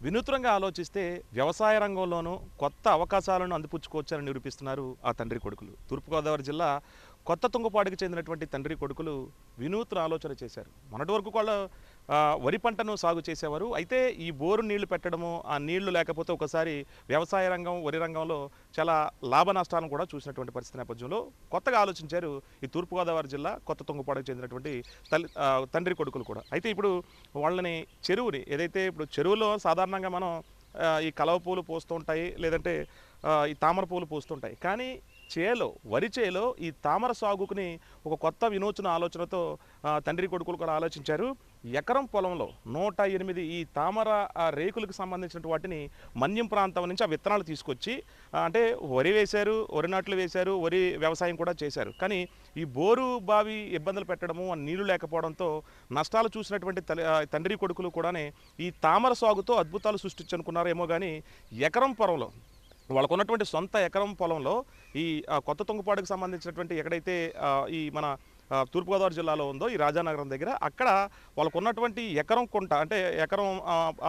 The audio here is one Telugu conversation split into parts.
వినూత్నంగా ఆలోచిస్తే వ్యవసాయ రంగంలోనూ కొత్త అవకాశాలను అందిపుచ్చుకోవచ్చని నిరూపిస్తున్నారు ఆ తండ్రి కొడుకులు. తూర్పుగోదావరి జిల్లా కొత్త తుంగపాడుకు చెందినటువంటి తండ్రి కొడుకులు వినూత్న ఆలోచన చేశారు. మొన్నటి వరకు వాళ్ళు వరి పంటను సాగు చేసేవారు. అయితే ఈ బోరు నీళ్లు పెట్టడము, ఆ నీళ్లు లేకపోతే ఒకసారి వ్యవసాయ రంగం, వరి రంగంలో చాలా లాభ నష్టాలను కూడా చూసినటువంటి పరిస్థితి నేపథ్యంలో కొత్తగా ఆలోచించారు ఈ తూర్పుగోదావరి జిల్లా కొత్త తుంగపాడుకు చెందినటువంటి తండ్రి కొడుకులు కూడా. అయితే ఇప్పుడు వాళ్ళని చెరువుని ఏదైతే ఇప్పుడు చెరువులో సాధారణంగా మనం ఈ కలవ పూలు పూస్తూ ఉంటాయి, లేదంటే ఈ తామర పూలు పూస్తుంటాయి. కానీ వరి చేలో ఈ తామర సాగుకుని ఒక కొత్త వినూత్న ఆలోచనతో తండ్రి కొడుకులు కూడా ఆలోచించారు. ఎకరం పొలంలో 108 ఈ తామర రేకులకు సంబంధించిన వాటిని మన్యం ప్రాంతం నుంచి ఆ విత్తనాలు తీసుకొచ్చి అంటే వరి వేశారు, వరి నాట్లు వేశారు, వరి వ్యవసాయం కూడా చేశారు. కానీ ఈ బోరు బావి ఇబ్బందులు పెట్టడము, నీళ్లు లేకపోవడంతో నష్టాలు చూసినటువంటి తండ్రి కొడుకులు కూడానే ఈ తామర సాగుతో అద్భుతాలు సృష్టించనుకున్నారేమో. కానీ ఎకరం పొలంలో వాళ్ళకు ఉన్నటువంటి సొంత ఎకరం పొలంలో ఈ కొత్త తుంగపాడుకు సంబంధించినటువంటి ఎక్కడైతే ఈ మన తూర్పుగోదావరి జిల్లాలో ఉందో ఈ రాజానగరం దగ్గర, అక్కడ వాళ్ళకు ఉన్నటువంటి ఎకరం కుంట అంటే ఎకరం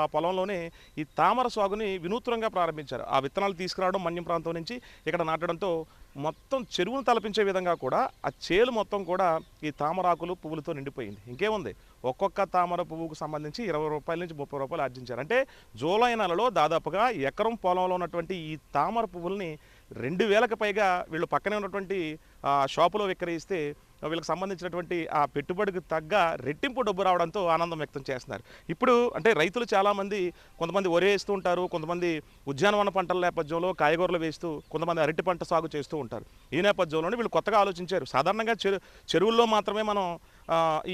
ఆ పొలంలోనే ఈ తామర సాగుని వినూత్నంగా ప్రారంభించారు. ఆ విత్తనాలు తీసుకురావడం మన్యం ప్రాంతం నుంచి ఇక్కడ నాటడంతో మొత్తం చెరువును తలపించే విధంగా కూడా ఆ చేలు మొత్తం కూడా ఈ తామరాకులు పువ్వులతో నిండిపోయింది. ఇంకేముంది, ఒక్కొక్క తామర పువ్వుకు సంబంధించి 20 రూపాయల నుంచి 30 రూపాయలు ఆర్జించారు. అంటే జూలై నెలలో దాదాపుగా ఎకరం పొలంలో ఉన్నటువంటి ఈ తామర పువ్వుల్ని 2000కి పైగా వీళ్ళు పక్కనే ఉన్నటువంటి షాపులో విక్రయిస్తే వీళ్ళకి సంబంధించినటువంటి ఆ పెట్టుబడికి తగ్గ రెట్టింపు డబ్బు రావడంతో ఆనందం వ్యక్తం చేస్తున్నారు. ఇప్పుడు అంటే రైతులు చాలామంది కొంతమంది వరి వేస్తూ ఉంటారు, కొంతమంది ఉద్యానవన పంటల నేపథ్యంలో కాయగూరలు వేస్తూ, కొంతమంది అరటి పంట సాగు చేస్తూ ఉంటారు. ఈ నేపథ్యంలోనే వీళ్ళు కొత్తగా ఆలోచించారు. సాధారణంగా చెరువుల్లో మాత్రమే మనం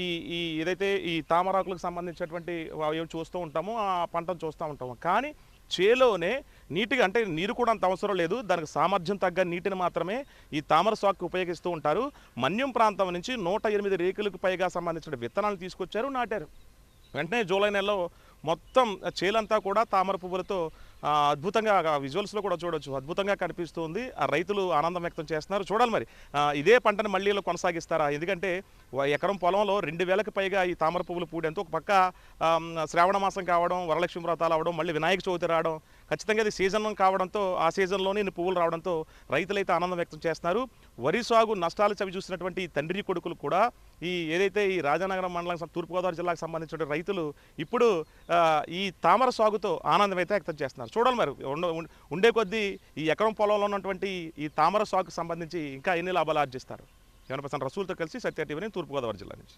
ఈ ఈ ఏదైతే ఈ తామరాకులకు సంబంధించినటువంటి ఏమి చూస్తూ ఉంటామో ఆ పంటను చూస్తూ ఉంటాము. కానీ చేలోనే నీటిగా అంటే నీరు కూడా అంత అవసరం లేదు, దానికి సామర్థ్యం తగ్గ నీటిని మాత్రమే ఈ తామర సాగుకు ఉపయోగిస్తూ ఉంటారు. మన్యం ప్రాంతం నుంచి 108 రేకులకు పైగా సంబంధించిన విత్తనాలు తీసుకొచ్చారు, నాటారు. వెంటనే జూలై నెలలో మొత్తం చేలంతా కూడా తామర పువ్వులతో అద్భుతంగా విజువల్స్లో కూడా చూడొచ్చు, అద్భుతంగా కనిపిస్తుంది. ఆ రైతులు ఆనందం వ్యక్తం చేస్తున్నారు. చూడాలి మరి ఇదే పంటను మళ్ళీ కొనసాగిస్తారా? ఎందుకంటే ఎకరం పొలంలో 2000కి పైగా ఈ తామర పువ్వులు పూడేంతో ఒక పక్క శ్రావణ మాసం కావడం, వరలక్ష్మి వ్రతాలు అవడం, మళ్ళీ వినాయక చవితి రావడం, ఖచ్చితంగా ఇది సీజన్ కావడంతో ఆ సీజన్లోనే ఇన్ని పువ్వులు రావడంతో రైతులైతే ఆనందం వ్యక్తం చేస్తున్నారు. వరి సాగు నష్టాలు చవి చూసినటువంటి తండ్రి కొడుకులు కూడా ఏదైతే ఈ రాజానగరం మండలం తూర్పుగోదావరి జిల్లాకు సంబంధించిన రైతులు ఇప్పుడు ఈ తామర సాగుతో ఆనందం అయితే వ్యక్తం చేస్తున్నారు. చూడాలి మరి ఉండే కొద్దీ ఈ ఎకరం పొలంలో ఉన్నటువంటి ఈ తామర సాగుకు సంబంధించి ఇంకా ఎన్ని లాభాలు ఆర్జిస్తారు. 100% రసూల్తో కలిసి సత్య టీవీని తూర్పుగోదావరి జిల్లా నుంచి.